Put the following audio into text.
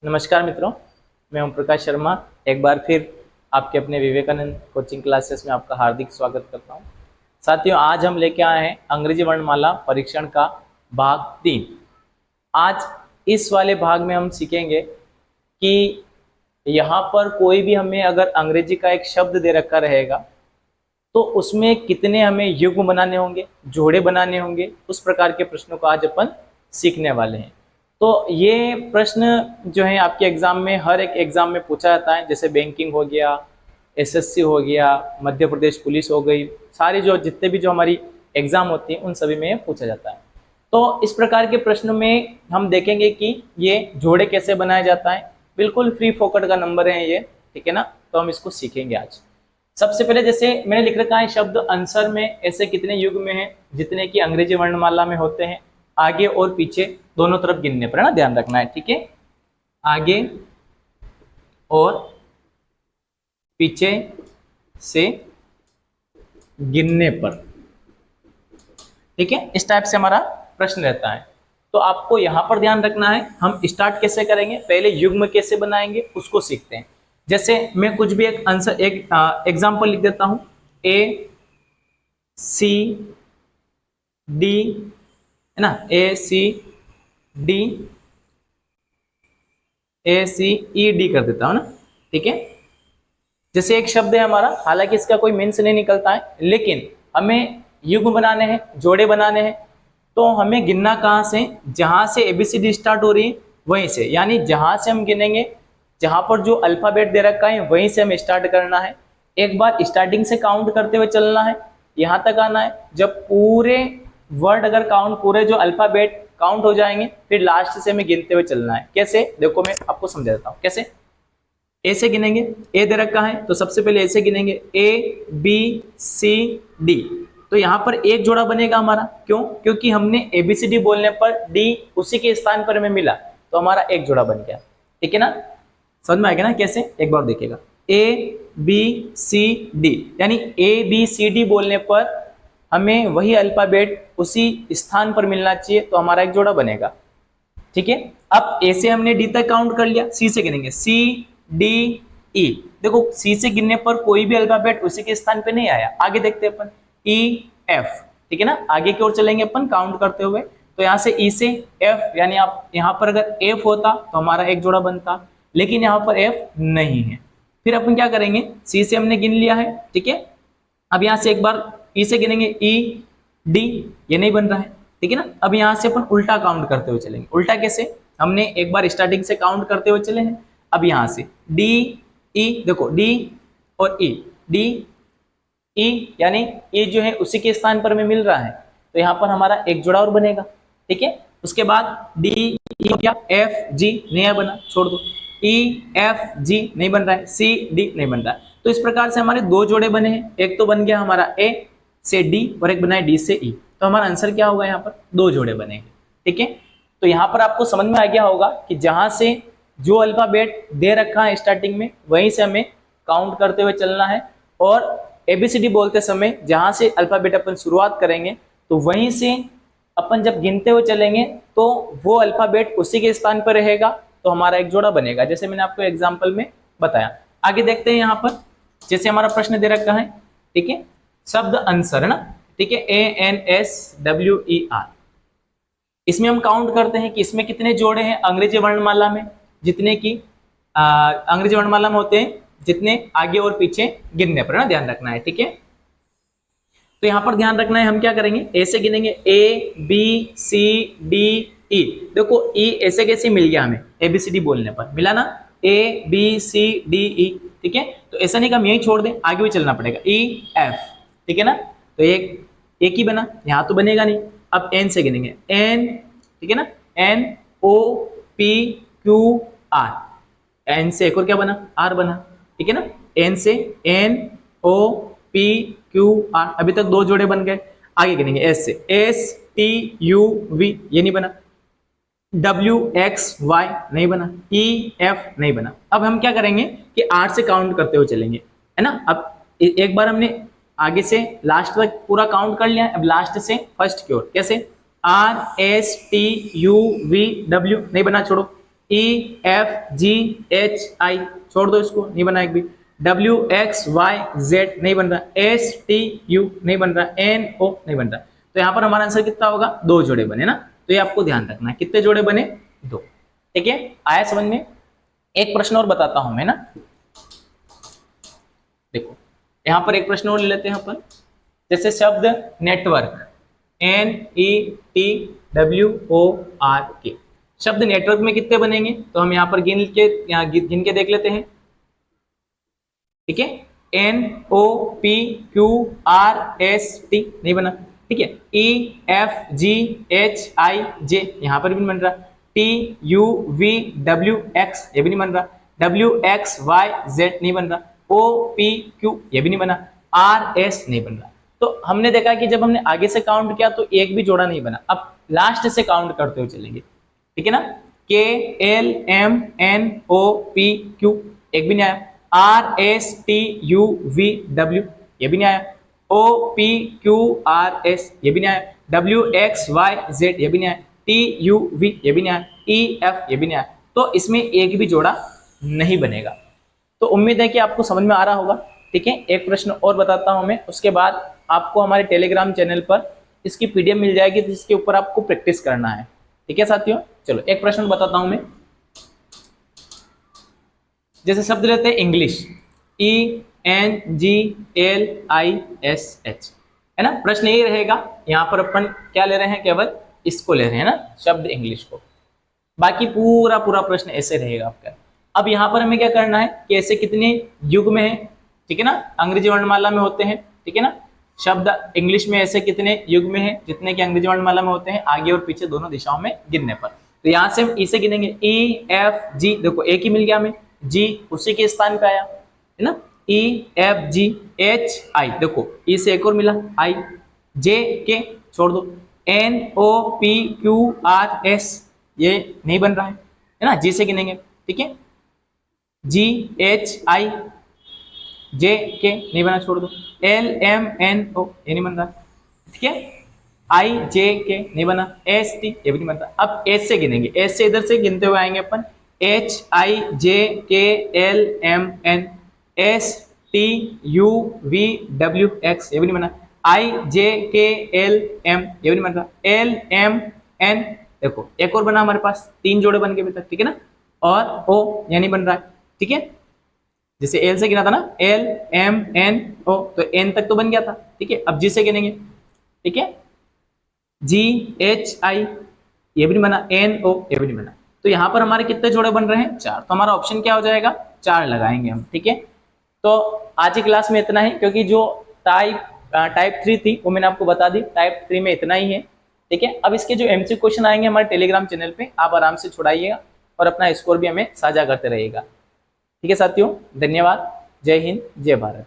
नमस्कार मित्रों, मैं ओम प्रकाश शर्मा एक बार फिर आपके अपने विवेकानंद कोचिंग क्लासेस में आपका हार्दिक स्वागत करता हूं। साथियों, आज हम लेके आए हैं अंग्रेजी वर्णमाला परीक्षण का भाग 3। आज इस वाले भाग में हम सीखेंगे कि यहाँ पर कोई भी हमें अगर अंग्रेजी का एक शब्द दे रखा रहेगा तो उसमें कितने हमें युग्म बनाने होंगे, जोड़े बनाने होंगे, उस प्रकार के प्रश्नों को आज अपन सीखने वाले हैं। तो ये प्रश्न जो है आपके एग्जाम में, हर एक एग्जाम में पूछा जाता है। जैसे बैंकिंग हो गया, एसएससी हो गया, मध्य प्रदेश पुलिस हो गई, सारी जो जितने भी जो हमारी एग्जाम होती है उन सभी में पूछा जाता है। तो इस प्रकार के प्रश्न में हम देखेंगे कि ये जोड़े कैसे बनाया जाता है। बिल्कुल फ्री फोकट का नंबर है ये, ठीक है ना। तो हम इसको सीखेंगे आज। सबसे पहले जैसे मैंने लिख रखा है शब्द आंसर में ऐसे कितने युग में हैं जितने की अंग्रेजी वर्णमाला में होते हैं। आगे और पीछे दोनों तरफ गिनने पर है ना, ध्यान रखना है, ठीक है। आगे और पीछे से गिनने पर, ठीक है। इस टाइप से हमारा प्रश्न रहता है। तो आपको यहां पर ध्यान रखना है, हम स्टार्ट कैसे करेंगे, पहले युग्म कैसे बनाएंगे उसको सीखते हैं। जैसे मैं कुछ भी एक आंसर, एक एग्जांपल लिख देता हूं, ए सी डी, है ना, ए सी डी, ए सी ई डी कर देता हूं ना, ठीक है। जैसे एक शब्द है हमारा, हालांकि इसका कोई मीन्स नहीं निकलता है, लेकिन हमें युग्म बनाने हैं, जोड़े बनाने हैं। तो हमें गिनना कहाँ से, जहां से एबीसीडी स्टार्ट हो रही है वहीं से, यानी जहां से हम गिनेंगे, जहां पर जो अल्फाबेट दे रखा है वहीं से हमें स्टार्ट करना है। एक बार स्टार्टिंग से काउंट करते हुए चलना है, यहां तक आना है। जब पूरे वर्ड अगर काउंट, पूरे जो अल्फाबेट काउंट हो जाएंगे, फिर लास्ट से हमें गिनते हुए चलना है। कैसे, देखो मैं आपको समझा देता हूं कैसे। ए से गिनेंगे, ए दे रखा है तो सबसे पहले ए से गिनेंगे, ए बी सी डी। तो यहाँ पर एक जोड़ा बनेगा हमारा, क्यों, क्योंकि हमने एबीसीडी बोलने पर डी उसी के स्थान पर हमें मिला, तो हमारा एक जोड़ा बन गया, ठीक है ना। समझ में आएगा ना कैसे, एक बार देखिएगा, ए बी सी डी, यानी ए बी सी डी बोलने पर हमें वही अल्फाबेट उसी स्थान पर मिलना चाहिए, तो हमारा एक जोड़ा बनेगा, ठीक है। अब ए से हमने डी तक काउंट कर लिया, सी से गिनेंगे, सी डी ई। देखो सी से गिनने पर कोई भी अल्फाबेट उसी के स्थान पे नहीं आया। आगे देखते हैं अपन, ई एफ, ठीक है ना, आगे की ओर चलेंगे अपन काउंट करते हुए। तो यहाँ से ई से एफ, यानी आप यहाँ पर अगर एफ होता तो हमारा एक जोड़ा बनता, लेकिन यहाँ पर एफ नहीं है। फिर अपन क्या करेंगे, सी से हमने गिन लिया है, ठीक है। अब यहाँ से एक बार ई से गिनेंगे, ई डी, ये नहीं बन रहा है, ठीक है ना। अब यहाँ से अपन उल्टा काउंट करते हुए चलेंगे। उल्टा कैसे, हमने एक बार स्टार्टिंग से काउंट करते हुए चले हैं। अब यहाँ से डी ई, देखो डी और ई, डी ई, यानी ए जो है उसी के स्थान पर हमें मिल रहा है, तो यहाँ पर हमारा एक जोड़ा और बनेगा, ठीक है। उसके बाद डी ई, क्या एफ जी नया बना, छोड़ दो, ई एफ जी नहीं बन रहा है, सी डी नहीं बन रहा है। तो इस प्रकार से हमारे दो जोड़े बने हैं, एक तो बन गया हमारा ए से डी और एक बना है डी से ई। तो हमारा आंसर क्या होगा, यहाँ पर दो जोड़े बनेंगे, ठीक है। तो यहाँ पर आपको समझ में आ गया होगा कि जहां से जो अल्फाबेट दे रखा है स्टार्टिंग में, वहीं से हमें काउंट करते हुए चलना है। और एबीसीडी बोलते समय जहां से अल्फाबेट अपन शुरुआत करेंगे, तो वहीं से अपन जब गिनते हुए चलेंगे तो वो अल्फाबेट उसी के स्थान पर रहेगा, तो हमारा एक जोड़ा बनेगा, जैसे मैंने आपको एग्जाम्पल में बताया। आगे देखते हैं, यहाँ पर जैसे हमारा प्रश्न दे रखा है, ठीक है, शब्द आंसर है ना, ठीक है, ANSWER। इसमें हम काउंट करते हैं कि इसमें कितने जोड़े हैं अंग्रेजी वर्णमाला में, जितने की अंग्रेजी वर्णमाला में होते हैं, जितने आगे और पीछे गिनने पर ना ध्यान रखना है, ठीक है। तो यहां पर ध्यान रखना है, हम क्या करेंगे, ए से गिनेंगे, A B C D E. देखो ई ऐसे कैसे मिल गया हमें, एबीसीडी बोलने पर मिला ना, A B C D E, ठीक है। तो ऐसा नहीं कि हम यही छोड़ दें, आगे भी चलना पड़ेगा, ई एफ, ठीक है ना। तो एक ही बना, यहां तो बनेगा नहीं। अब एन से गिनेंगे, एन, ठीक है ना, N O P Q R, N से एक और क्या बना, आर बना, ठीक है ना। एन से N O P Q R, अभी तक दो जोड़े बन गए। आगे गिनेंगे एस से, एस टी यू वी, ये नहीं बना, डब्ल्यू एक्स वाई नहीं बना, ई एफ नहीं बना। अब हम क्या करेंगे कि आर से काउंट करते हुए चलेंगे, है ना। अब एक बार हमने आगे से लास्ट तक पूरा काउंट कर लिया, अब लास्ट से फर्स्ट की ओर कैसे, are S T U V W नहीं बना, छोड़ो, E F G H I, छोड़ दो इसको, नहीं बना एक भी। डब्ल्यू एक्स वाई जेड नहीं बन रहा, एस टी यू नहीं बन रहा, एन ओ नहीं बन रहा। तो यहाँ पर हमारा आंसर कितना होगा, 2 जोड़े बने ना। तो ये आपको ध्यान रखना है, कितने जोड़े बने, 2। ठीक है, आया समझ में। एक प्रश्न और बताता हूं मैं ना, देखो यहां पर एक प्रश्न और ले लेते हैं अपन। जैसे शब्द network, N E T W O R K, शब्द नेटवर्क में कितने बनेंगे, तो हम यहाँ पर गिन के देख लेते हैं। ठीक है, N O P Q R S T नहीं बना। ठीक है, E F G H I जे यहां पर भी नहीं बन रहा, T U V W X ये भी नहीं बन रहा, डब्ल्यू एक्स वाई जेड नहीं बन रहा, ओ पी क्यू ये भी नहीं बना, आर एस नहीं बन रहा। तो हमने देखा कि जब हमने आगे से काउंट किया तो एक भी जोड़ा नहीं बना। अब लास्ट से काउंट करते हुए चलेंगे, ठीक है ना। K L M N O P Q एक भी नहीं आया, R S T U V W ये भी नहीं आया, O P Q R S ये भी नहीं आया, डब्ल्यू एक्स वाई जेड ये भी नहीं आया, टी यू वी ये भी नहीं आया, ई एफ ये भी नहीं आया। तो इसमें एक भी जोड़ा नहीं बनेगा। तो उम्मीद है कि आपको समझ में आ रहा होगा। ठीक है, एक प्रश्न और बताता हूं मैं, उसके बाद आपको हमारे टेलीग्राम चैनल पर इसकी पीडीएफ मिल जाएगी जिसके ऊपर आपको प्रैक्टिस करना है। ठीक है साथियों, चलो एक प्रश्न बताता हूं मैं। जैसे शब्द लेते हैं English, E N G L I S H, है ना। प्रश्न यही रहेगा, यहां पर अपन क्या ले रहे हैं, केवल इसको ले रहे हैं ना, शब्द इंग्लिश को। बाकी पूरा पूरा प्रश्न ऐसे रहेगा आपका। अब यहाँ पर हमें क्या करना है कि ऐसे कितने युग में है, ठीक है ना, अंग्रेजी वर्णमाला में होते हैं। ठीक है ना, शब्द इंग्लिश में ऐसे कितने युग में है, जितने की अंग्रेजी वर्णमाला में होते हैं, आगे और पीछे दोनों दिशाओं में गिनने पर। तो यहाँ से हम ई से गिनेंगे, ई एफ जी, देखो एक ही मिल गया हमें, जी उसी के स्थान पे आया, है ना। E F G H I, देखो ई से एक और मिला, आई, जे के छोड़ दो, N O P Q R S ये नहीं बन रहा है ना, जी से गिनेंगे। ठीक है, जी एच आई जे के नहीं बना, छोड़ दो, एल एम एन ओ ये नहीं बन रहा। ठीक है, आई जे के नहीं बना, एस टी ये भी नहीं बन रहा। अब एस से गिनेंगे, एस से इधर से गिनते हुए आएंगे अपन, H I J K L M N S T U V W X ये भी नहीं बना, आई जे के एल एम ये भी नहीं बन रहा, एल एम एन देखो एक और बना हमारे पास, 3 जोड़े बन के अभी तक। ठीक है ना, और ओ ये नहीं बन रहा है। ठीक है, जैसे एल से गिना था ना, एल एम एन ओ, तो एन तक तो बन गया था। ठीक है, अब जी से गिनेंगे। ठीक है, जी एच आई ये भी नहीं बना, एन ओ ये भी नहीं बना। तो यहाँ पर हमारे कितने जोड़े बन रहे हैं, 4। तो हमारा ऑप्शन क्या हो जाएगा, 4 लगाएंगे हम। ठीक है, तो आज की क्लास में इतना ही, क्योंकि जो टाइप 3 थी वो मैंने आपको बता दी, टाइप 3 में इतना ही है। ठीक है, अब इसके जो एमसीक्यू क्वेश्चन आएंगे हमारे टेलीग्राम चैनल पे, आप आराम से छुड़ाइएगा और अपना स्कोर भी हमें साझा करते रहिएगा। ठीक है साथियों, धन्यवाद, जय हिंद, जय भारत।